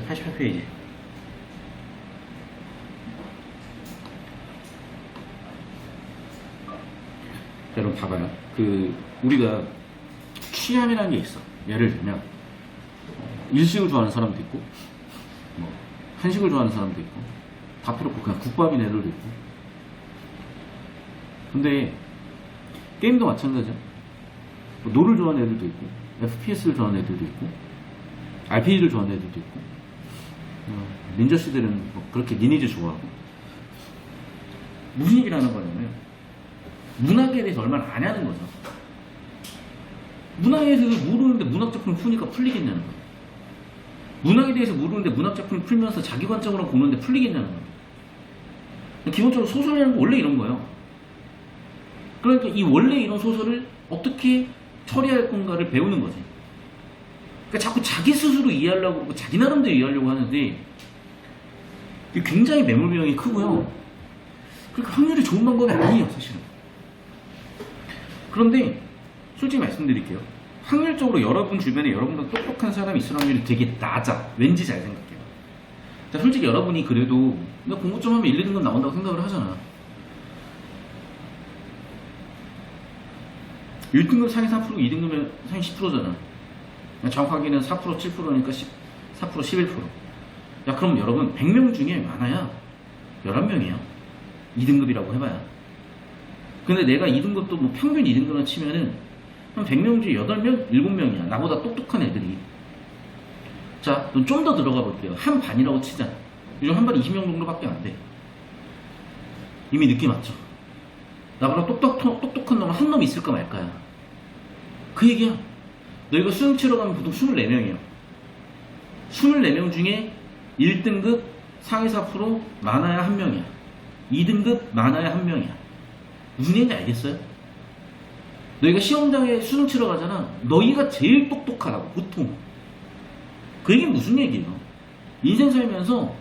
88페이지. 여러분 봐봐요. 우리가 취향이라는 게 있어. 예를 들면 일식을 좋아하는 사람도 있고, 뭐 한식을 좋아하는 사람도 있고, 다 필요 없고 그냥 국밥인 애들도 있고. 근데 게임도 마찬가지야. 뭐 노를 좋아하는 애들도 있고, FPS를 좋아하는 애들도 있고, RPG를 좋아하는 애들도 있고, 닌자씨들은 뭐 그렇게 리니지 좋아하고. 무슨 얘기를 하는 거냐면 문학에 대해서 얼마나 아냐는 거죠. 문학에 대해서 모르는데 문학작품을 푸니까 풀리겠냐는 거예요. 문학에 대해서 모르는데 문학작품을 풀면서 자기 관점으로 보는데 풀리겠냐는 거예요. 기본적으로 소설이라는 건 원래 이런 거예요. 그러니까 이 원래 이런 소설을 어떻게 처리할 건가를 배우는 거지. 그러니까 자꾸 자기 스스로 이해하려고 그러고 자기 나름대로 이해하려고 하는데 이게 굉장히 매몰 비용이 크고요. 그러니까 확률이 좋은 방법이 아니에요, 사실은. 그런데 솔직히 말씀드릴게요. 확률적으로 여러분 주변에 여러분보다 똑똑한 사람이 있을 확률이 되게 낮아. 왠지 잘 생각해요. 자, 솔직히 여러분이 그래도 나 공부 좀 하면 1, 2등급 나온다고 생각을 하잖아. 1등급 상위 4%, 2등급은 상위 10%잖아. 정확하게는 4%, 7%니까 4%, 11%. 야, 그럼 여러분 100명 중에 많아야 11명이에요. 2등급이라고 해봐야. 근데 내가 2등급도 뭐 평균 2등급만 치면은 한 100명 중에 8명, 7명이야. 나보다 똑똑한 애들이. 자, 좀 더 들어가 볼게요. 한 반이라고 치자. 요즘 한 반 20명 정도밖에 안 돼. 이미 느낌 왔죠? 나보다 똑똑한 놈은 한 놈 있을까 말까야. 그 얘기야. 너희가 수능 치러 가면 보통 24명이에요. 24명 중에 1등급 상위 4% 많아야 1명이야. 2등급 많아야 1명이야. 무슨 얘기인지 알겠어요? 너희가 시험장에 수능 치러 가잖아. 너희가 제일 똑똑하다고, 보통. 그 얘기는 무슨 얘기예요? 인생 살면서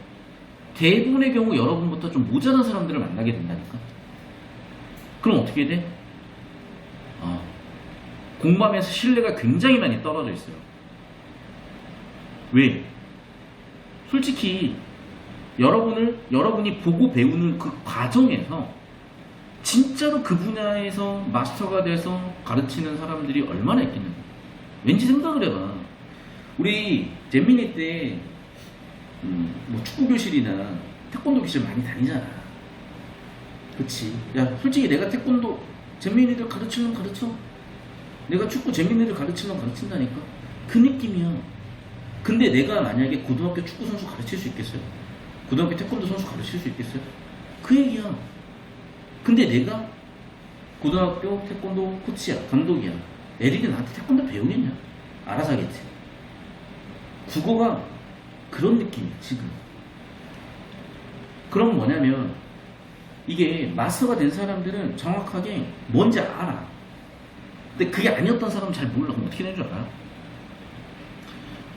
대부분의 경우 여러분부터 좀 모자란 사람들을 만나게 된다니까. 그럼 어떻게 돼? 공부하면서 신뢰가 굉장히 많이 떨어져 있어요. 왜? 솔직히 여러분이 보고 배우는 그 과정에서 진짜로 그 분야에서 마스터가 돼서 가르치는 사람들이 얼마나 있겠는가. 왠지 생각을 해봐. 우리 잼민이 때 뭐 축구 교실이나 태권도 교실 많이 다니잖아. 그치? 야, 솔직히 내가 태권도 잼민이들 가르치면 가르쳐. 내가 축구 잼민이들 가르치면 가르친다니까. 그 느낌이야. 근데 내가 만약에 고등학교 축구 선수 가르칠 수 있겠어요? 고등학교 태권도 선수 가르칠 수 있겠어요? 그 얘기야. 근데 내가 고등학교 태권도 코치야, 감독이야. 애들이 나한테 태권도 배우겠냐? 알아서 하겠지. 국어가 그런 느낌이야, 지금. 그럼 뭐냐면 이게 마스터가 된 사람들은 정확하게 뭔지 알아. 근데 그게 아니었던 사람은 잘 몰라. 그럼 어떻게 되는 줄 알아?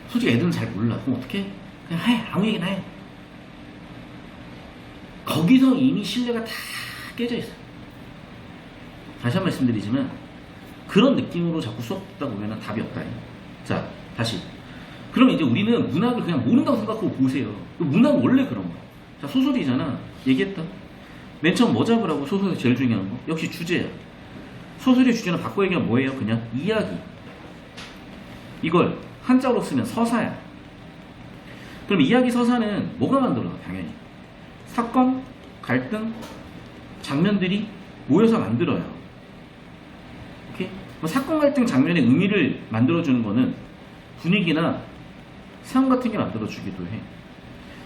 솔직히 애들은 잘 몰라. 그럼 어떻게? 그냥 해. 아무 얘기나 해. 거기서 이미 신뢰가 다 깨져 있어. 다시 한 번 말씀드리지만 그런 느낌으로 자꾸 수업 듣다 보면 답이 없다. 자, 다시. 그럼 이제 우리는 문학을 그냥 모른다고 생각하고 보세요. 문학은 원래 그런 거야. 자, 소설이잖아. 얘기했다. 맨 처음 뭐 잡으라고? 소설에서 제일 중요한 거? 역시 주제야. 소설의 주제는 바꿔 얘기하면 뭐예요? 그냥 이야기. 이걸 한자로 쓰면 서사야. 그럼 이야기 서사는 뭐가 만들어? 당연히 사건, 갈등, 장면들이 모여서 만들어요. 오케이? 사건, 갈등, 장면의 의미를 만들어주는 거는 분위기나 상황 같은 게 만들어주기도 해.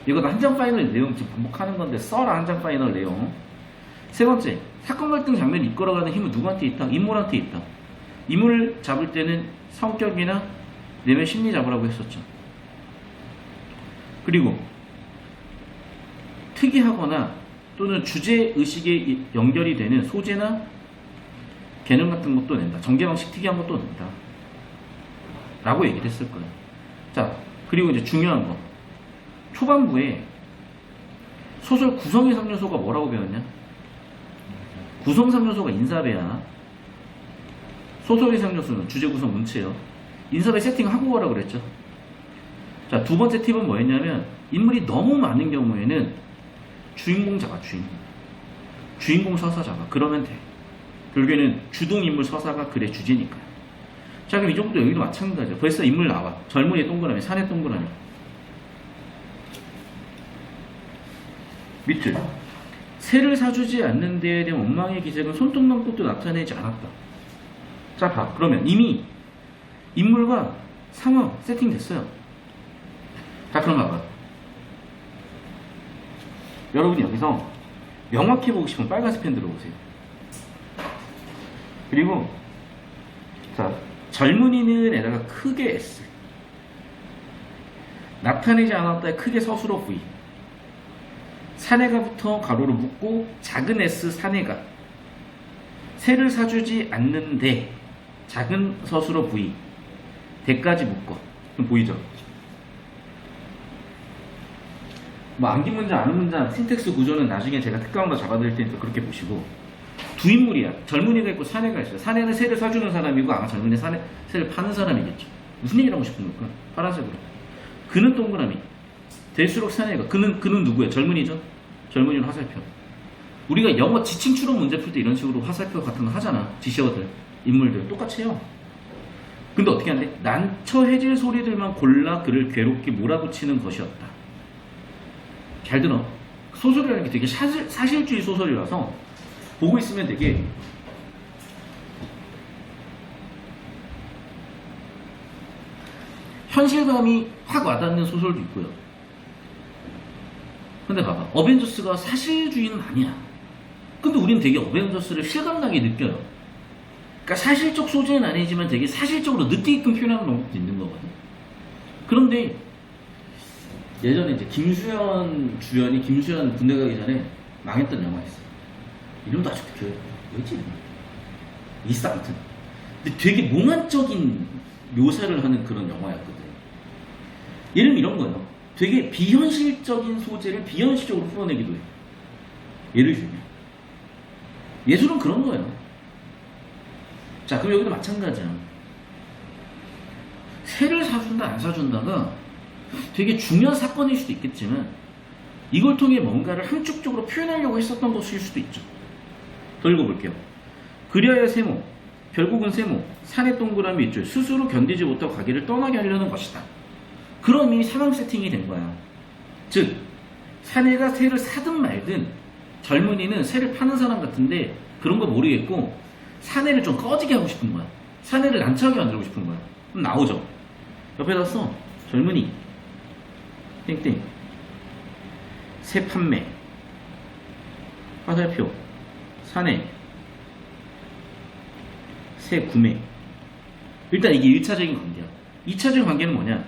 이거 한장 파이널 내용 지금 반복하는 건데 써라. 한장 파이널 내용. 세 번째, 사건, 갈등, 장면을 이끌어가는 힘은 누구한테 있다? 인물한테 있다. 인물을 잡을 때는 성격이나 내면 심리 잡으라고 했었죠. 그리고 특이하거나 또는 주제의식에 연결이 되는 소재나 개념 같은 것도 낸다. 전개방식 특이한 것도 낸다. 라고 얘기를 했을 거예요. 자, 그리고 이제 중요한 거. 초반부에 소설 구성해석 요소가 뭐라고 배웠냐? 구성상 요소가 인사배야. 소설 해석 요소는 주제 구성 문체요. 인사배 세팅하고 가라고 그랬죠. 자, 두 번째 팁은 뭐였냐면 인물이 너무 많은 경우에는 주인공 잡아, 주인공 서사 잡아. 그러면 돼. 결국에는 주동인물 서사가 글의 주제니까요. 자, 그럼 이 정도 여기도 마찬가지야. 벌써 인물 나와. 젊은이 동그라미, 사내 동그라미. 밑줄. 새를 사주지 않는 데에 대한 원망의 기색은 손톱 넘고도 나타내지 않았다. 자, 봐. 그러면 이미 인물과 상황 세팅됐어요. 자, 그럼 봐봐. 여러분이 여기서 명확히 보고 싶으면 빨간색 펜 들어보세요. 그리고 자, 젊은이는 에다가 크게 S, 나타내지 않았다에 크게 서술어 V, 사내가부터 가로로 묶고 작은 S 사내가, 새를 사주지 않는데 작은 서술어 V, 대까지 묶어. 그럼 보이죠? 뭐 암기 문장, 아는 문장, 신텍스 구조는 나중에 제가 특강으로 잡아드릴 테니까 그렇게 보시고, 두 인물이야. 젊은이가 있고 사내가 있어요. 사내는 새를 사주는 사람이고 아마 젊은이 새를 파는 사람이겠죠. 무슨 얘기를 하고 싶은 걸까? 파란색으로. 그는 동그라미. 될수록 사내가. 그는 누구야? 젊은이죠? 젊은이는 화살표. 우리가 영어 지칭 추론 문제 풀 때 이런 식으로 화살표 같은 거 하잖아. 지시어들, 인물들. 똑같이 해요. 근데 어떻게 한대? 난처해질 소리들만 골라 그를 괴롭게 몰아붙이는 것이었다. 잘 들어. 소설이라는 게 되게 사실주의 소설이라서 보고 있으면 되게 현실감이 확 와닿는 소설도 있고요. 근데 봐봐. 어벤져스가 사실주의는 아니야. 근데 우리는 되게 어벤져스를 실감나게 느껴요. 그러니까 사실적 소재는 아니지만 되게 사실적으로 느끼게끔 표현하는 방법도 있는 거거든. 그런데 예전에 이제 김수현 주연이 김수현 군대 가기 전에 망했던 영화 있어. 이름도 아직도 기억이 나. 뭐였지? 있어, 아무튼. 근데 되게 몽환적인 묘사를 하는 그런 영화였거든. 예를 들면 이런 거예요. 되게 비현실적인 소재를 비현실적으로 풀어내기도 해. 예를 들면. 예술은 그런 거예요. 자, 그럼 여기도 마찬가지야. 새를 사준다, 안 사준다가 되게 중요한 사건일 수도 있겠지만 이걸 통해 뭔가를 함축적으로 표현하려고 했었던 것일 수도 있죠. 더 읽어볼게요. 그리하여 세모, 결국은 세모, 산의 동그라미 있죠. 스스로 견디지 못하고 가기를 떠나게 하려는 것이다. 그럼 이미 상황 세팅이 된 거야. 즉, 사내가 새를 사든 말든 젊은이는 새를 파는 사람 같은데 그런 거 모르겠고 사내를 좀 꺼지게 하고 싶은 거야. 사내를 난처하게 만들고 싶은 거야. 그럼 나오죠. 옆에다 써. 젊은이 땡땡 새 판매 화살표 사내 새 구매. 일단 이게 1차적인 관계야. 2차적인 관계는 뭐냐?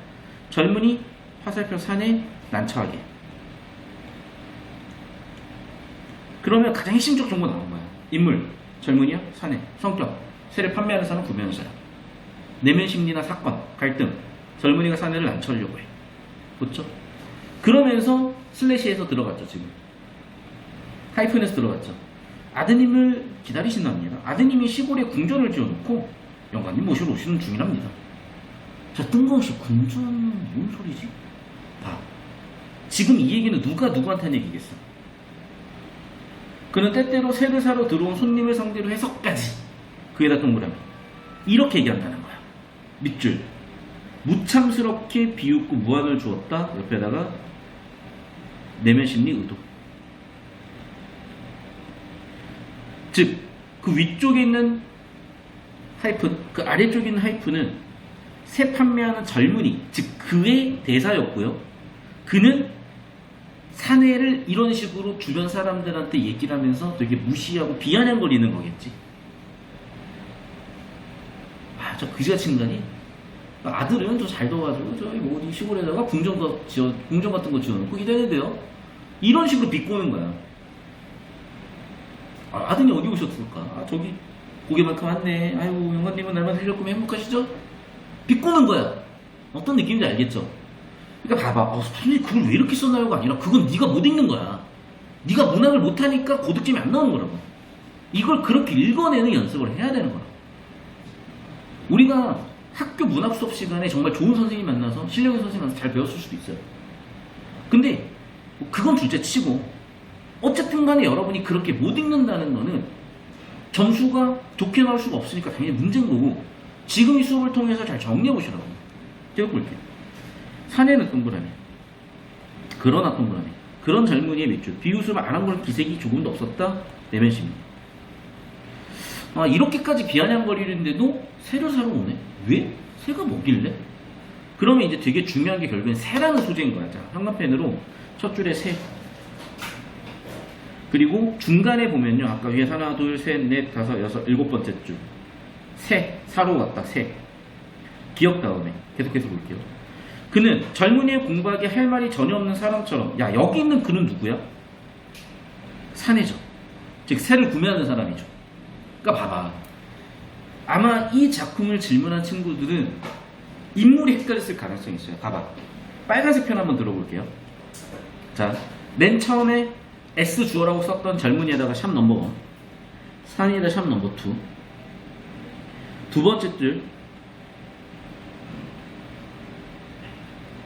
젊은이 화살표 사내 난처하게. 그러면 가장 핵심적 정보 나온 거야. 인물 젊은이야 사내 성격 새를 판매하는 사람 구매하는 사람 내면 심리나 사건 갈등 젊은이가 사내를 난처하려고 해. 그렇죠? 그러면서 슬래시에서 들어갔죠. 지금 하이픈에서 들어갔죠. 아드님을 기다리신답니다. 아드님이 시골에 궁전을 지어놓고 영감님 모시러 오시는 중이랍니다. 자, 뜬금없이 궁전은 뭔 소리지? 봐. 지금 이 얘기는 누가 누구한테 한 얘기겠어? 그는 때때로 새를 사러 들어온 손님을 상대로 해석까지 그에다 동그라미 이렇게 얘기한다는 거야. 밑줄 무참스럽게 비웃고 무안을 주었다. 옆에다가 내면 심리 의도. 즉, 그 위쪽에 있는 하이픈, 그 아래쪽에 있는 하이픈은 새 판매하는 젊은이, 즉 그의 대사였고요. 그는 사내를 이런 식으로 주변 사람들한테 얘기를 하면서 되게 무시하고 비아냥거리는 거겠지. 아, 저 그지같이 인간이? 아들은 저 잘 둬가지고 저기 뭐 어디 시골에다가 궁전 같은 거 지어놓고 기다리는데요. 이런 식으로 비꼬는 거야. 아, 아드님 어디 오셨을까? 아, 저기 고개만큼 왔네. 아이고, 영감님은 날만 살려고 행복하시죠? 비꼬는 거야. 어떤 느낌인지 알겠죠? 그러니까 봐봐. 선생님 그걸 왜 이렇게 썼나요가 아니라 그건 네가 못 읽는 거야. 네가 문학을 못하니까 고득점이 안 나오는 거라고. 이걸 그렇게 읽어내는 연습을 해야 되는 거야. 우리가 학교 문학 수업 시간에 정말 좋은 선생님 만나서 실력의 선생님 만나서 잘 배웠을 수도 있어요. 근데 그건 둘째 치고 어쨌든 간에 여러분이 그렇게 못 읽는다는 거는 점수가 좋게 나올 수가 없으니까 당연히 문제인 거고, 지금 이 수업을 통해서 잘 정리해 보시라고. 제가 볼게요. 사내는 동그라미, 그러나 동그라미, 그런 젊은이의 밑줄, 비웃음 안 한 걸 기색이 조금도 없었다. 내면심입니다. 이렇게까지 비아냥거리는데도 새를 사러 오네? 왜? 새가 뭐길래? 그러면 이제 되게 중요한 게 결국엔 새라는 소재인 거야. 자, 형광펜으로 첫 줄에 새, 그리고 중간에 보면요, 아까 위에 하나, 둘, 셋, 넷, 다섯, 여섯, 일곱 번째 줄 새, 사로 왔다. 새, 기억 다음에 계속해서 볼게요. 그는 젊은이의 공부하기에 할 말이 전혀 없는 사람처럼, 야, 여기 있는 그는 누구야? 사내죠. 즉 새를 구매하는 사람이죠. 그러니까 봐봐, 아마 이 작품을 질문한 친구들은 인물이 헷갈렸을 가능성이 있어요. 봐봐, 빨간색 편 한번 들어볼게요. 자, 맨 처음에 S 주어라고 썼던 젊은이에다가 샵 넘버 1, 산이에다 샵 넘버 2, 두 번째 줄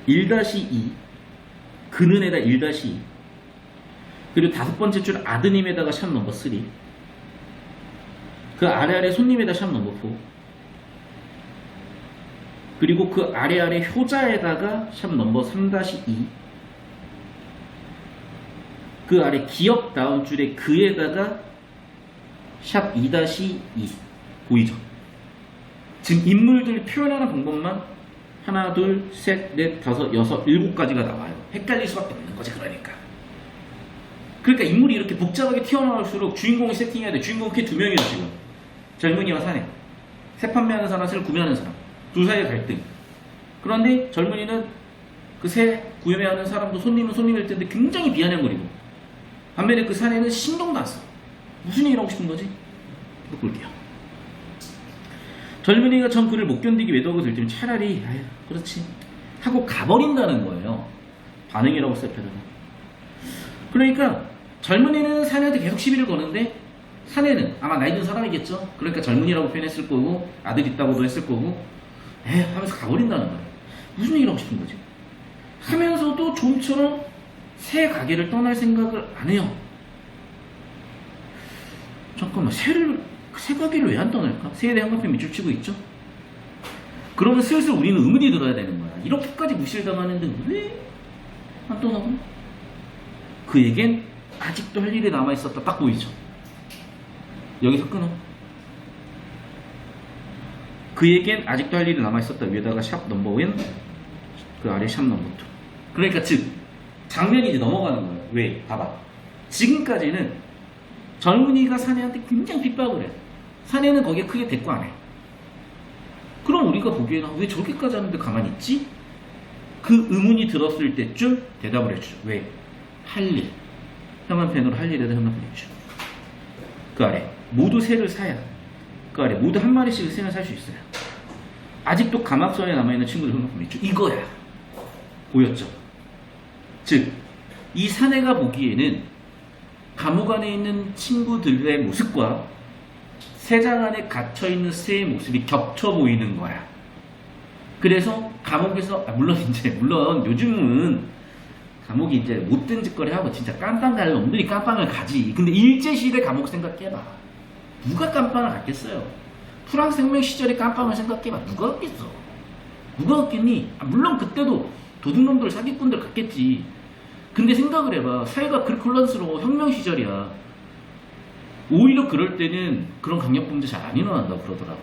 1-2, 그는에다 1-2, 그리고 다섯 번째 줄 아드님에다가 샵 넘버 3, 그 아래 손님에다 샵 넘버 4, 그리고 그 아래 효자에다가 샵 넘버 3-2, 그 아래 기억 다음 줄에 그에다가 샵 2-2. 보이죠? 지금 인물들 표현하는 방법만 하나, 둘, 셋, 넷, 다섯, 여섯, 일곱 가지가 나와요. 헷갈릴 수밖에 없는 거지, 그러니까. 그러니까 인물이 이렇게 복잡하게 튀어나올수록 주인공을 세팅해야 돼. 주인공은 걔 두 명이에요, 지금. 젊은이와 사내. 새 판매하는 사람, 새를 구매하는 사람. 둘 사이의 갈등. 그런데 젊은이는 그 새 구매하는 사람도 손님은 손님일 텐데 굉장히 비아냥거리고, 반면에 그 사내는 신경도 안 써. 무슨 얘기를 하고 싶은 거지? 이거 볼게요. 젊은이가 전 그를 못 견디게 외도하고 들 때면 차라리 아유 그렇지 하고 가버린다는 거예요. 반응이라고 써표현을. 그러니까 젊은이는 사내한테 계속 시비를 거는데 사내는 아마 나이 든 사람이겠죠. 그러니까 젊은이라고 표현했을 거고 아들 있다고도 했을 거고 하면서 가버린다는 거예요. 무슨 얘기를 하고 싶은 거지? 하면서도 좀처럼 새 가게를 떠날 생각을 안 해요. 잠깐만, 새 가게를 왜 안 떠날까? 새에 대한 형광펜 밑줄 치고 있죠? 그러면 슬슬 우리는 의문이 들어야 되는 거야. 이렇게까지 무시를 당하는데 왜 안 떠나고? 그에겐 아직도 할 일이 남아있었다. 딱 보이죠? 여기서 끊어. 그에겐 아직도 할 일이 남아있었다. 위에다가 샵 넘버 1, 그 아래 샵 넘버 2. 그러니까 즉 장면이 이제 넘어가는 거예요. 왜? 봐봐. 지금까지는 젊은이가 사내한테 굉장히 핍박을 해. 사내는 거기에 크게 대꾸 안 해. 그럼 우리가 보기에는 왜 저렇게까지 하는데 가만히 있지? 그 의문이 들었을 때쯤 대답을 해주죠. 왜? 할 일. 형광펜으로 할 일에다 형광펜 해주죠. 그 아래 모두 새를 사야, 그 아래 모두 한 마리씩 새는 살 수 있어요. 아직도 가막선에 남아있는 친구들 형광펜 해주죠. 이거야. 보였죠? 즉, 이 사내가 보기에는 감옥 안에 있는 친구들의 모습과 새장 안에 갇혀있는 새의 모습이 겹쳐 보이는 거야. 그래서 감옥에서, 물론 요즘은 감옥이 이제 못된 짓거리 하고 진짜 깜빵 갈 놈들이 깜빵을 가지. 근데 일제시대 감옥 생각해봐. 누가 깜빵을 갔겠어요? 프랑스 혁명 시절에 깜빵을 생각해봐. 누가 갔겠어? 누가 갔겠니? 물론 그때도 도둑놈들, 사기꾼들 갔겠지. 근데 생각을 해봐. 사회가 그렇게 혼란스러워. 혁명 시절이야. 오히려 그럴 때는 그런 강력범죄 잘 안 일어난다고 그러더라고.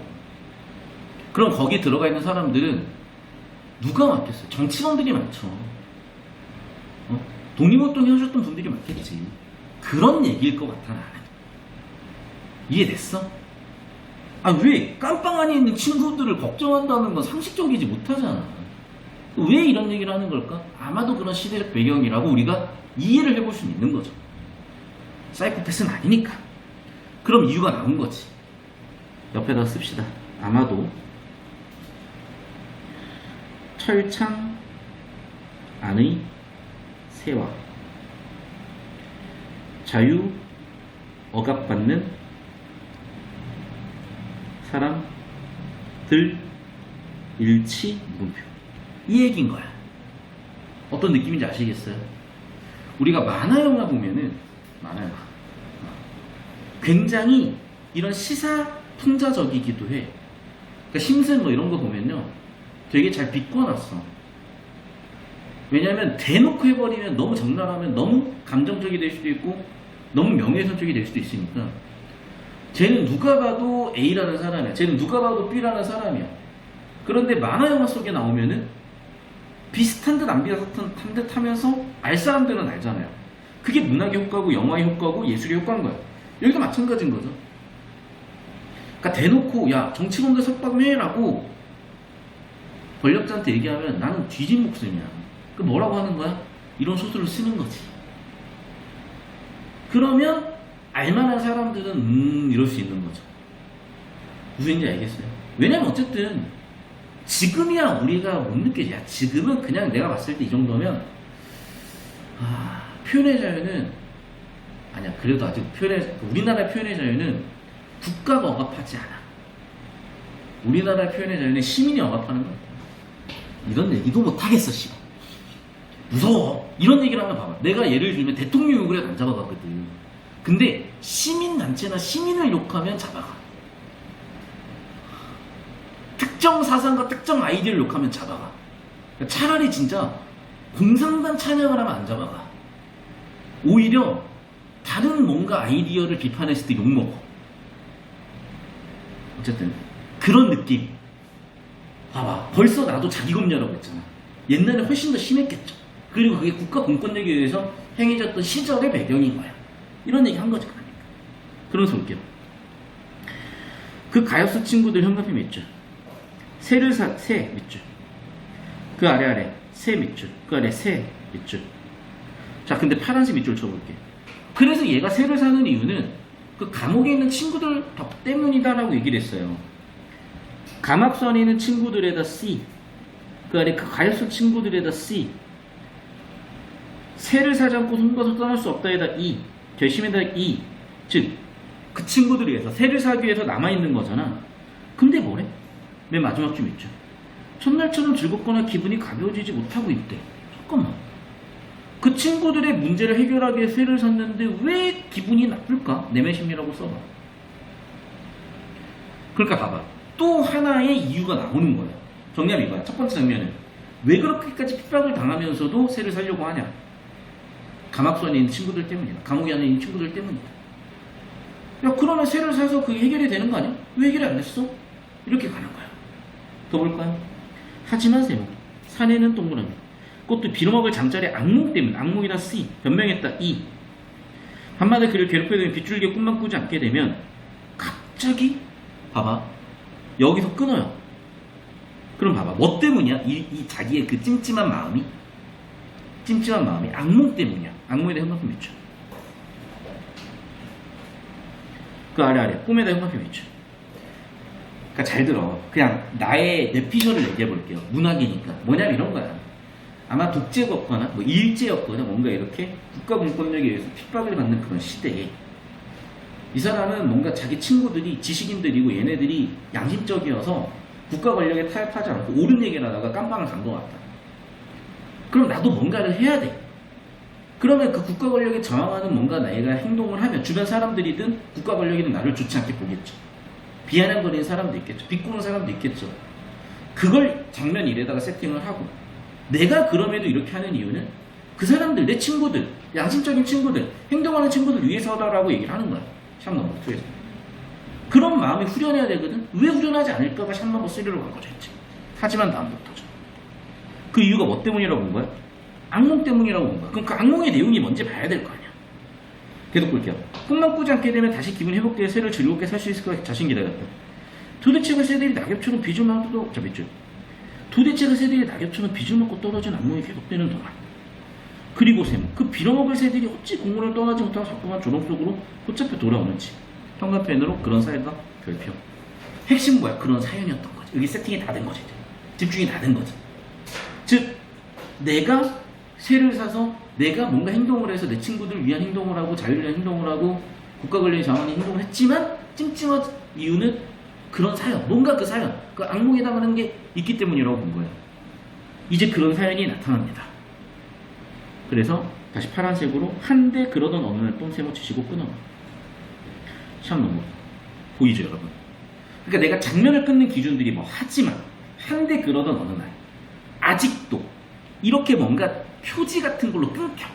그럼 거기 들어가 있는 사람들은 누가 맡겠어요? 정치범들이 많죠. 독립운동 해오셨던 분들이 많겠지. 그런 얘기일 것 같아, 나는. 이해됐어? 왜 깜빵 안에 있는 친구들을 걱정한다는 건 상식적이지 못하잖아. 왜 이런 얘기를 하는 걸까? 아마도 그런 시대적 배경이라고 우리가 이해를 해볼 수 있는 거죠. 사이코패스는 아니니까. 그럼 이유가 나온 거지. 옆에다 씁시다. 아마도 철창 안의 새와 자유 억압받는 사람들 일치, 물음표. 이 얘기인 거야. 어떤 느낌인지 아시겠어요? 우리가 만화 영화 보면은 만화 영화 굉장히 이런 시사 풍자적이기도 해. 그러니까 심슨 뭐 이런 거 보면요 되게 잘 비꼬놨어. 왜냐면 대놓고 해버리면 너무 적나라하면 너무 감정적이 될 수도 있고 너무 명예훼손적이 될 수도 있으니까 쟤는 누가 봐도 A라는 사람이야, 쟤는 누가 봐도 B라는 사람이야. 그런데 만화 영화 속에 나오면은 비슷한 듯 안 비슷한 듯 하면서 알 사람들은 알잖아요. 그게 문학의 효과고 영화의 효과고 예술의 효과인 거야. 여기도 마찬가지인 거죠. 그러니까 대놓고 야 정치범들 석방해라고 권력자한테 얘기하면 나는 뒤진 목숨이야. 그 뭐라고 하는 거야? 이런 소설을 쓰는 거지. 그러면 알만한 사람들은 이럴 수 있는 거죠. 무슨 얘기인지 알겠어요? 왜냐면 어쨌든 지금이야 우리가 못 느끼지. 야, 지금은 그냥 내가 봤을 때 이 정도면 표현의 자유는 아니야. 그래도 아직 우리나라 표현의 자유는 국가가 억압하지 않아. 우리나라 표현의 자유는 시민이 억압하는 거야. 이런 얘기도 못 하겠어, 씨. 무서워. 이런 얘기를 하면 봐봐. 내가 예를 들면 대통령 욕을 해도 안 잡아가거든. 근데 시민단체나 시민을 욕하면 잡아가. 특정 사상과 특정 아이디어를 욕하면 잡아가. 그러니까 차라리 진짜 공산당 찬양을 하면 안 잡아가. 오히려 다른 뭔가 아이디어를 비판했을 때 욕먹어. 어쨌든 그런 느낌. 봐봐. 벌써 나도 자기검열하고 있잖아. 옛날에 훨씬 더 심했겠죠. 그리고 그게 국가 공권력에 의해서 행해졌던 시절의 배경인 거야. 이런 얘기 한 거죠. 그러면서 볼게요. 그 가엾 친구들 현관표 밑줄. 새 밑줄. 그 아래 새 밑줄. 그 아래 새 밑줄. 자, 근데 파란색 밑줄 쳐볼게. 그래서 얘가 새를 사는 이유는 그 감옥에 있는 친구들 덕 때문이다라고 얘기를 했어요. 감옥선에 있는 친구들에다 C. 그 아래 그 가엾 친구들에다 C. 새를 사지 않고 손가서 떠날 수 없다에다 E. 결심에다 E. 즉, 그 친구들에 의해서 새를 사기 위해서 남아있는 거잖아. 근데 뭐래? 맨 마지막 줄 있죠. 첫날처럼 즐겁거나 기분이 가벼워지지 못하고 있대. 잠깐만. 그 친구들의 문제를 해결하기 위해 새를 샀는데 왜 기분이 나쁠까? 내면심리라고 써봐. 그러니까 봐봐. 또 하나의 이유가 나오는 거야. 정리하면 이거야. 첫 번째 장면은 왜 그렇게까지 핍박을 당하면서도 새를 살려고 하냐? 감옥선에 있는 친구들 때문이다. 감옥에 안에 있는 친구들 때문이다. 야, 그러면 새를 사서 그게 해결이 되는 거 아니야? 왜 해결이 안 됐어? 이렇게 가는 거야. 더 볼까요? 하지만 세모. 산에는 동그라미. 꽃도 빌어먹을 장자리 악몽 때문에 악몽이다 C. 변명했다 E. 밤마다 그를 괴롭히게 되면 빗줄기에 꿈만 꾸지 않게 되면 갑자기 봐봐. 여기서 끊어요. 그럼 봐봐. 뭐 때문이야? 이 자기의 그 찜찜한 마음이 악몽 때문이야. 악몽에다 현관표 밑줄. 그 아래 꿈에다 현관표 밑줄. 그러니까 잘 들어. 그냥 나의 뇌피셜을 얘기해볼게요. 문학이니까. 뭐냐면 이런 거야. 아마 독재였거나 뭐 일제였거나 뭔가 이렇게 국가 공권력에 의해서 핍박을 받는 그런 시대에 이 사람은 뭔가 자기 친구들이 지식인들이고 얘네들이 양심적이어서 국가 권력에 타협하지 않고 옳은 얘기를 하다가 깜빵을 간 것 같다. 그럼 나도 뭔가를 해야 돼. 그러면 그 국가 권력에 저항하는 뭔가 내가 행동을 하면 주변 사람들이든 국가 권력이든 나를 좋지 않게 보겠죠. 비아냥거리는 사람도 있겠죠. 비꼬는 사람도 있겠죠. 그걸 장면 일에다가 세팅을 하고 내가 그럼에도 이렇게 하는 이유는 그 사람들, 내 친구들, 양심적인 친구들, 행동하는 친구들 위해서다라고 얘기를 하는 거야. 샵 넘버 2에서. 그런 마음이 후련해야 되거든. 왜 후련하지 않을까가 샵 넘버 3로 간 거죠. 했지. 하지만 다음부터죠. 그 이유가 뭐 때문이라고 본 거야? 악몽 때문이라고 본 거야. 그럼 그 악몽의 내용이 뭔지 봐야 될 거 아니야. 계속 볼게요. 꿈만 꾸지 않게 되면 다시 기분 회복되어 새를 즐겁게 살 수 있을 까 자신 기다렸다. 도대체 그 새들이 낙엽처럼 빗을 맞고 도대체 그 새들이 낙엽처럼 빗을 맞고 떨어진 악몽이 계속되는 동안 그리고 세모 그 빌어먹을 새들이 어찌 공문을 떠나지 못하고 자꾸만 조롱 속으로 붙잡혀 돌아오는지 현관펜으로 그런 사연과 별표. 핵심 뭐야? 그런 사연이었던 거지. 여기 세팅이 다 된 거지. 집중이 다 된 거지. 즉 내가 새를 사서 내가 뭔가 행동을 해서 내 친구들 위한 행동을 하고 자유를 위한 행동을 하고 국가 권력에 저항하는 행동을 했지만 찜찜한 이유는 그런 사연, 뭔가 그 사연, 그 악몽에 해당하는 게 있기 때문이라고 본 거예요. 이제 그런 사연이 나타납니다. 그래서 다시 파란색으로 한데 그러던 어느 날 똥 세모 치시고 끊어놔. 샵 넘버. 보이죠 여러분? 그러니까 내가 장면을 끊는 기준들이 뭐 하지만 한데 그러던 어느 날 아직도 이렇게 뭔가 표지 같은 걸로 끊겨.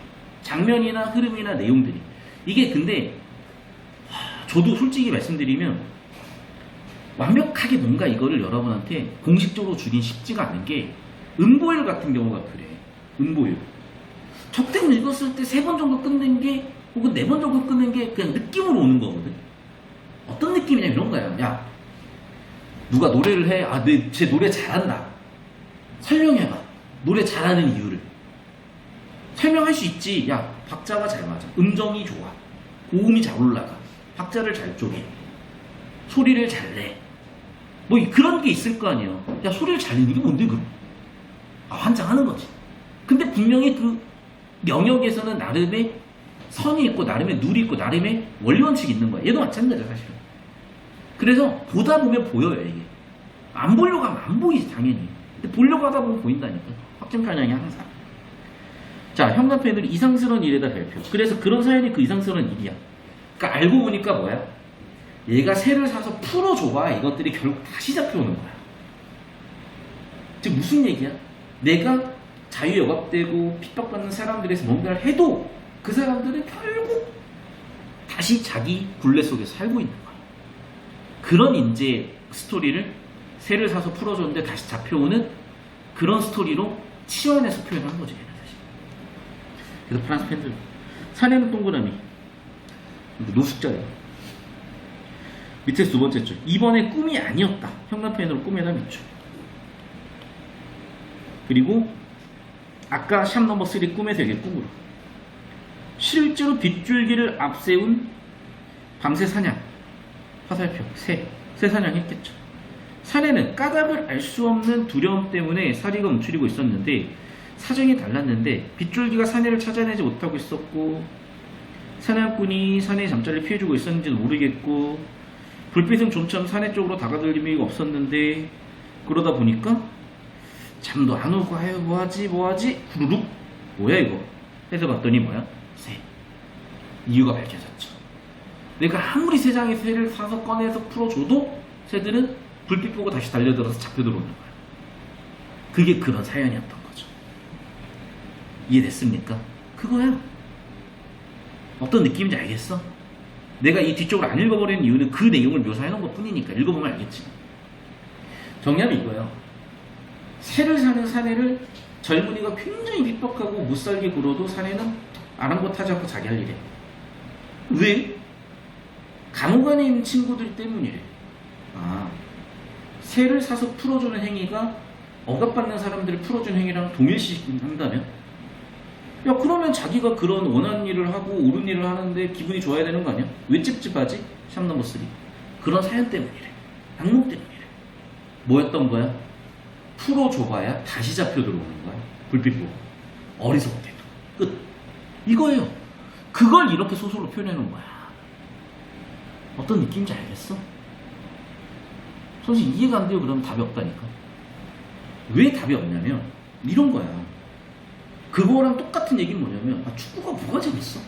장면이나 흐름이나 내용들이. 이게 근데 저도 솔직히 말씀드리면 완벽하게 뭔가 이거를 여러분한테 공식적으로 주긴 쉽지가 않은 게 음보일 같은 경우가 그래. 음보일. 적대를 읽었을 때 3번 정도 끊는 게 혹은 4번 정도 끊는 게 그냥 느낌으로 오는 거거든. 어떤 느낌이냐 이런 거야. 야 누가 노래를 해. 아, 쟤 노래 잘한다. 설명해봐. 노래 잘하는 이유를. 설명할 수 있지. 야 박자가 잘 맞아. 음정이 좋아. 고음이 잘 올라가. 박자를 잘 쪼개. 소리를 잘 내. 뭐 그런 게 있을 거 아니에요. 야 소리를 잘 내는 게 뭔데 그럼? 아 환장하는 거지. 근데 분명히 그 영역에서는 나름의 선이 있고 나름의 룰이 있고 나름의 원리원칙이 있는 거야. 얘도 마찬가지야 사실은. 그래서 보다 보면 보여요 이게. 안 보려고 하면 안 보이지 당연히. 근데 보려고 하다 보면 보인다니까. 확증편향이 항상. 자 현관펜으로 이상스러운 일에다 별표. 그래서 그런 사연이 그 이상스러운 일이야. 그러니까 알고 보니까 뭐야? 얘가 새를 사서 풀어줘봐 이것들이 결국 다시 잡혀오는 거야. 즉 무슨 얘기야? 내가 자유여갑되고 핍박받는 사람들에서 뭔가를 해도 그 사람들은 결국 다시 자기 굴레 속에서 살고 있는 거야. 그런 이제 스토리를 새를 사서 풀어줬는데 다시 잡혀오는 그런 스토리로 치환해서 표현한 거지 사실. 그래서 프랑스 팬들 사내는 동그라미 노숙자예요. 밑에서 두 번째 줄. 이번에 꿈이 아니었다. 현관펜으로 꿈에다 밑줄. 그리고 아까 샵 넘버 3 꿈의 세계 꿈으로. 실제로 빗줄기를 앞세운 밤새 사냥. 화살표. 새 사냥했겠죠. 사내는 까닭을 알 수 없는 두려움 때문에 사리가 움츠리고 있었는데 사정이 달랐는데 빗줄기가 사내를 찾아내지 못하고 있었고 사냥꾼이 사내의 잠자리를 피해주고 있었는지도 모르겠고 불빛은 좀처럼 사내 쪽으로 다가들 의미가 없었는데 그러다 보니까 잠도 안 오고 아유 뭐하지 후루룩 뭐야 이거 해서 봤더니 뭐야? 새. 이유가 밝혀졌죠. 내가 아무리 세상에 새를 사서 꺼내서 풀어줘도 새들은 불빛 보고 다시 달려들어서 잡혀 들어오는 거야. 그게 그런 사연이었던 거죠. 이해됐습니까? 그거야. 어떤 느낌인지 알겠어? 내가 이 뒤쪽을 안 읽어버리는 이유는 그 내용을 묘사해놓은 것 뿐이니까 읽어보면 알겠지. 정답이 이거예요. 새를 사는 사내를 젊은이가 굉장히 핍박하고 못살게 굴어도 사내는 아랑곳하지 않고 자기 할 일에. 왜? 감옥 안에 있는 친구들 때문이래. 아, 새를 사서 풀어주는 행위가 억압받는 사람들을 풀어주는 행위랑 동일시한다면? 야 그러면 자기가 그런 원하는 일을 하고 옳은 일을 하는데 기분이 좋아야 되는 거 아니야? 왜 찝찝하지? 샵 넘버 3 그런 사연 때문이래. 악몽 때문이래. 뭐였던 거야? 풀어줘봐야 다시 잡혀 들어오는 거야. 불빛 보고 어리석게도 끝. 이거예요. 그걸 이렇게 소설로 표현해놓은 거야. 어떤 느낌인지 알겠어? 솔직히 이해가 안 돼요. 그러면 답이 없다니까. 왜 답이 없냐면 이런 거야. 그거랑 똑같은 얘기는 뭐냐면 축구가 뭐가 재밌어?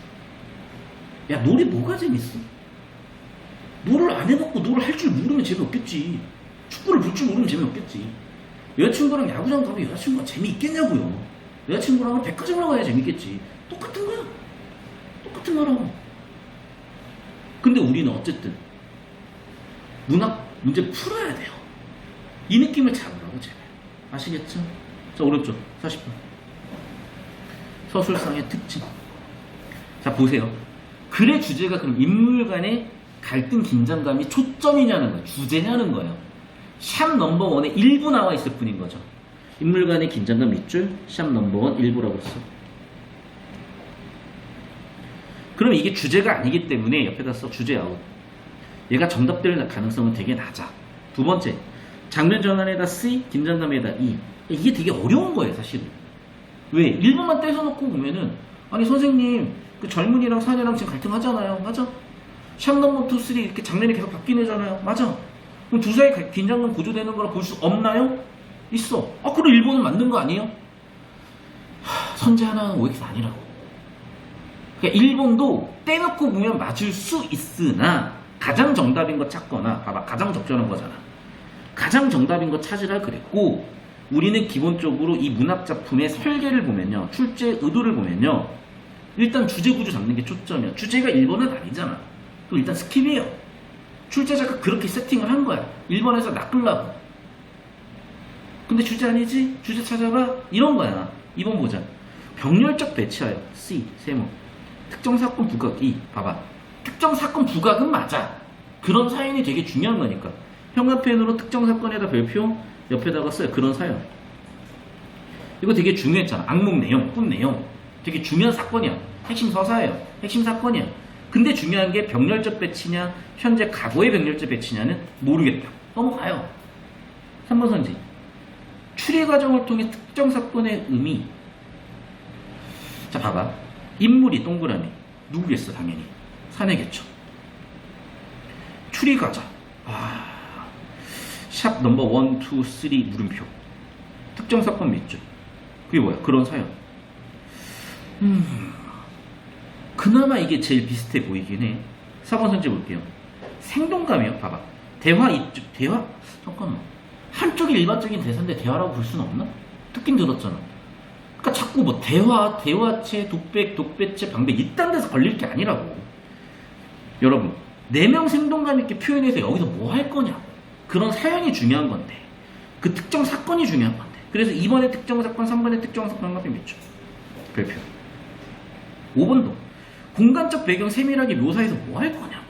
야 노래 뭐가 재밌어? 노를 안 해봤고 노를 할 줄 모르면 재미없겠지. 축구를 볼 줄 모르면 재미없겠지. 여자친구랑 야구장 가면 여자친구가 재미있겠냐고요. 여자친구랑 백화점을 가야 재밌겠지. 똑같은 거야. 똑같은 거라고. 근데 우리는 어쨌든 문학 문제 풀어야 돼요. 이 느낌을 잡으라고 제발. 아시겠죠? 자 오른쪽 40번 서술상의 특징. 자 보세요. 글의 주제가 그럼 인물 간의 갈등 긴장감이 초점이냐는 거예요. 주제냐는 거예요. 샵 넘버 1에 일부 나와 있을 뿐인 거죠. 인물 간의 긴장감 밑줄 샵 넘버 1 일부라고 했어. 그럼 이게 주제가 아니기 때문에 옆에다 써 주제 아웃. 얘가 정답될 가능성은 되게 낮아. 두 번째 장면 전환에다 C 긴장감에다 E. 이게 되게 어려운 거예요 사실은. 왜? 일부만 떼서놓고 보면은 아니 선생님 그 젊은이랑 사내랑 지금 갈등하잖아요. 맞아. 샵 넘버 2, 3 이렇게 장면이 계속 바뀌네잖아요. 맞아. 그럼 두 사이 긴장감 고조되는 거라 볼 수 없나요? 있어. 그럼 일본은 맞는 거 아니에요? 선제 하나는 OX 아니라고. 그러니까 일본도 떼놓고 보면 맞을 수 있으나 가장 정답인 거 찾거나, 봐봐, 가장 적절한 거잖아. 가장 정답인 거 찾으라 그랬고, 우리는 기본적으로 이 문학작품의 설계를 보면요, 출제 의도를 보면요, 일단 주제 구조 잡는 게 초점이야. 주제가 일본은 아니잖아. 그럼 일단 스킵이에요. 출제자가 그렇게 세팅을 한 거야. 일본에서 낚으려고. 근데 주제 아니지? 주제 찾아봐? 이런 거야. 2번 보자. 병렬적 배치하여. C, 세모. 특정 사건 부각. E, 봐봐. 특정 사건 부각은 맞아. 그런 사연이 되게 중요한 거니까. 형광펜으로 특정 사건에다 별표 옆에다가 써요. 그런 사연. 이거 되게 중요했잖아. 악몽 내용, 꿈 내용. 되게 중요한 사건이야. 핵심 서사예요. 핵심 사건이야. 근데 중요한 게 병렬적 배치냐, 현재 과거의 병렬적 배치냐는 모르겠다. 넘어가요. 3번 선지. 추리 과정을 통해 특정 사건의 의미. 자, 봐봐. 인물이 동그라미. 누구겠어, 당연히. 사내겠죠. 추리 과정. 샵 넘버 1, 2, 3 물음표. 특정 사건 몇 줄. 그게 뭐야? 그런 사연. 그나마 이게 제일 비슷해 보이긴 해. 4번 선지 볼게요. 생동감이요. 봐봐. 대화 이쪽, 대화? 잠깐만. 한쪽이 일반적인 대사인데 대화라고 볼 수는 없나? 듣긴 들었잖아. 그러니까 자꾸 뭐 대화, 대화체, 독백, 독배체, 방백 이딴 데서 걸릴 게 아니라고. 여러분, 4명 생동감 있게 표현해서 여기서 뭐 할 거냐고. 그런 사연이 중요한 건데. 그 특정 사건이 중요한 건데. 그래서 2번의 특정 사건, 3번의 특정 사건 같은 몇 줄. 별표. 5번도. 공간적 배경 세밀하게 묘사해서 뭐 할 거냐고.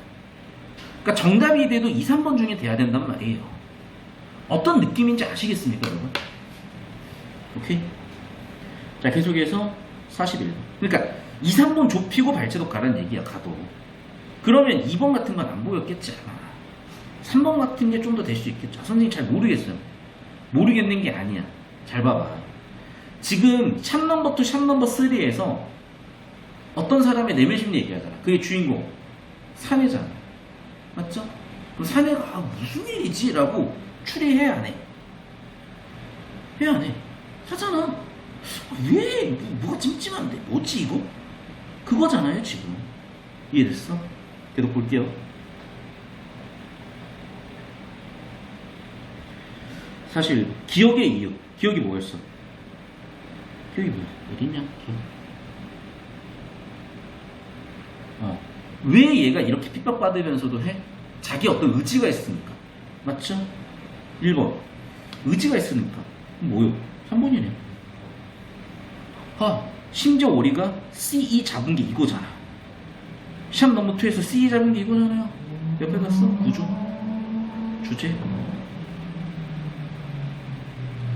그러니까 정답이 돼도 2, 3번 중에 돼야 된단 말이에요. 어떤 느낌인지 아시겠습니까, 여러분? 오케이? 자, 계속해서 41번. 그러니까 2, 3번 좁히고 발제도 가라는 얘기야, 가도. 그러면 2번 같은 건 안 보였겠지, 아마. 3번 같은 게 좀 더 될 수 있겠죠. 선생님 잘 모르겠어요. 모르겠는 게 아니야. 잘 봐봐. 지금 샵 넘버 2, 샵 넘버 3에서 어떤 사람의 내면 심리 얘기하잖아. 그게 주인공. 사내잖아. 맞죠? 그럼 사내가 무슨 일이지? 라고 추리해, 안 해? 해, 안 해? 하잖아. 왜? 뭐가 찜찜한데? 뭐지, 이거? 그거잖아요, 지금. 이해됐어? 계속 볼게요. 사실 기억의 이유. 기억이 뭐였어? 기억이 뭐야? 어딨냐? 기억. 왜 얘가 이렇게 핍박받으면서도 해? 자기 어떤 의지가 있으니까. 맞죠? 1번. 의지가 있으니까. 뭐요? 3번이네. 심지어 우리가 CE 잡은 게 이거잖아. 샵 넘버 2에서 CE 잡은 게 이거잖아요. 옆에 갔어? 구조. 주제.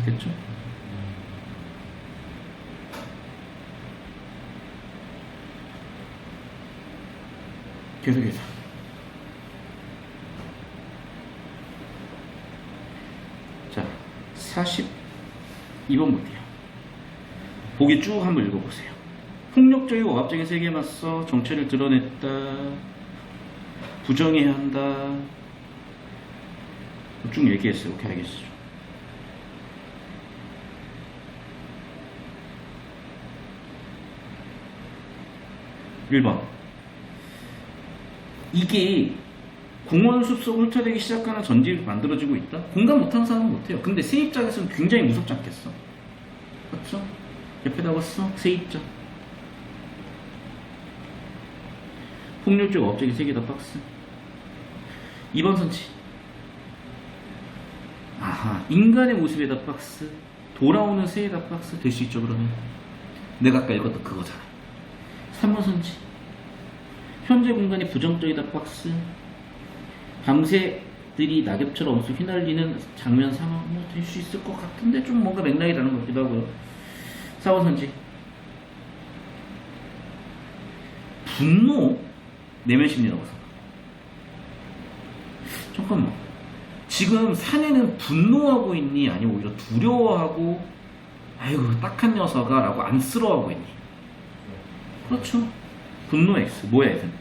됐죠? 계속해서. 자, 42번 볼게요. 보기 쭉 한번 읽어보세요. 폭력적이고 억압적인 세계에 맞서 정체를 드러냈다. 부정해야 한다. 쭉 얘기했어요. 오케이, 알겠어요. (1번) 이게 공원 숲속 훑어대기 시작하는 전집이 만들어지고 있다? 공감 못하는 사람은 못해요. 근데 세입장에서는 굉장히 무섭지 않겠어? 그렇죠? 옆에다가 써? 세입장. 폭력적 업적인 세계다 박스. 2번 선지. 아하, 인간의 모습에다 박스. 돌아오는 새에다 박스. 될 수 있죠, 그러면? 내가 아까 읽었던 그거잖아. 3번 선지. 현재 공간이 부정적이다 박스. 밤새들이 낙엽처럼 엄청 휘날리는 장면 상황. 될 수 있을 것 같은데 좀 뭔가 맥락이 다른 것 같기도 하고요. 4번 선지. 분노 내면 심리라고 써. 잠깐만. 지금 사내는 분노하고 있니? 아니면 오히려 두려워하고 아이고 딱한 녀석아 라고 안쓰러워하고 있니? 그렇죠. 분노 X. 뭐야 이건?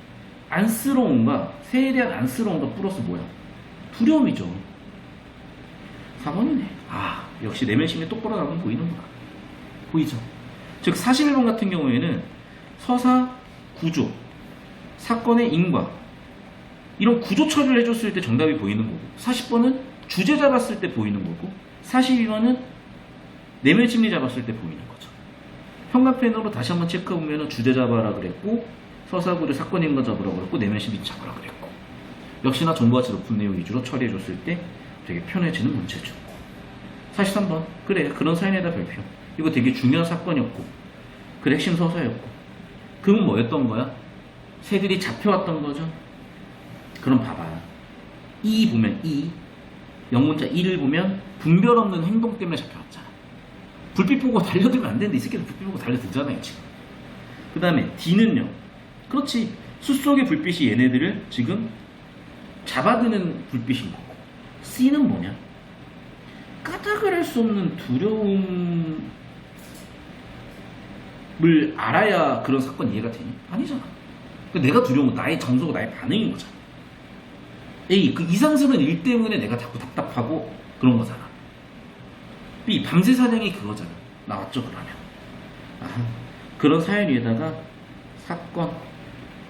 안쓰러움과 새에 대한 안쓰러움과 플러스 뭐야? 두려움이죠. 4번이네. 아, 역시 내면심이 똑바로 나오면 보이는구나. 보이죠? 즉 41번 같은 경우에는 서사, 구조, 사건의 인과 이런 구조 처리를 해줬을 때 정답이 보이는 거고, 40번은 주제 잡았을 때 보이는 거고, 42번은 내면심리 잡았을 때 보이는 거죠. 현관펜으로 다시 한번 체크해보면 주제 잡아라 그랬고, 서사, 구조, 사건, 인과 잡으라고 그랬고, 내면심리 잡으라 그랬고, 역시나 정보가치 높은 내용 위주로 처리해줬을 때 되게 편해지는 문제죠. 43번 그래, 그런 사연에다 별표. 이거 되게 중요한 사건이었고 그 핵심 서사였고, 그건 뭐였던 거야? 새들이 잡혀왔던 거죠. 그럼 봐봐, 이 보면 이 영문자 이를 보면 분별 없는 행동 때문에 잡혀왔잖아. 불빛 보고 달려들면 안 되는데 이 새끼들 불빛 보고 달려들잖아요 지금. 그 다음에 D는요, 그렇지, 숲속의 불빛이 얘네들을 지금 잡아드는 불빛인 거고, C는 뭐냐? 까닭을 할 수 없는 두려움을 알아야 그런 사건 이해가 되니? 아니잖아. 그러니까 내가 두려운 건 나의 정서고 나의 반응인 거잖아. A, 그 이상스러운 일 때문에 내가 자꾸 답답하고 그런 거잖아. B, 밤새 사냥이 그거잖아. 나왔죠 그러면. 아하, 그런 사연 위에다가 사건,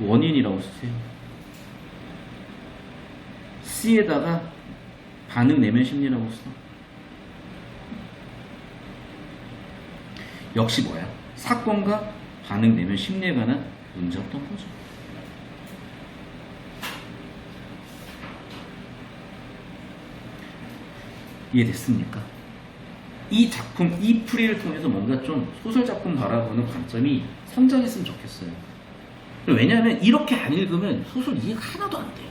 원인이라고 쓰세요. C에다가 반응 내면 심리라고 써. 역시 뭐야? 사건과 반응 내면 심리에 관한 문제였던 거죠. 이해됐습니까? 이 작품, 이 풀이를 통해서 뭔가 좀 소설 작품 바라보는 관점이 선정했으면 좋겠어요. 왜냐하면 이렇게 안 읽으면 소설 이해가 하나도 안 돼.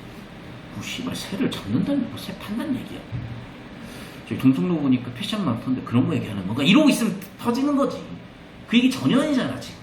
뭐 씨발 새를 잡는다는 거, 새 판다는 얘기야. 저기 동성로 보니까 패션 많던데 그런 거 얘기하는 건가? 이러고 있으면 터지는 거지. 그 얘기 전혀 아니잖아 지금.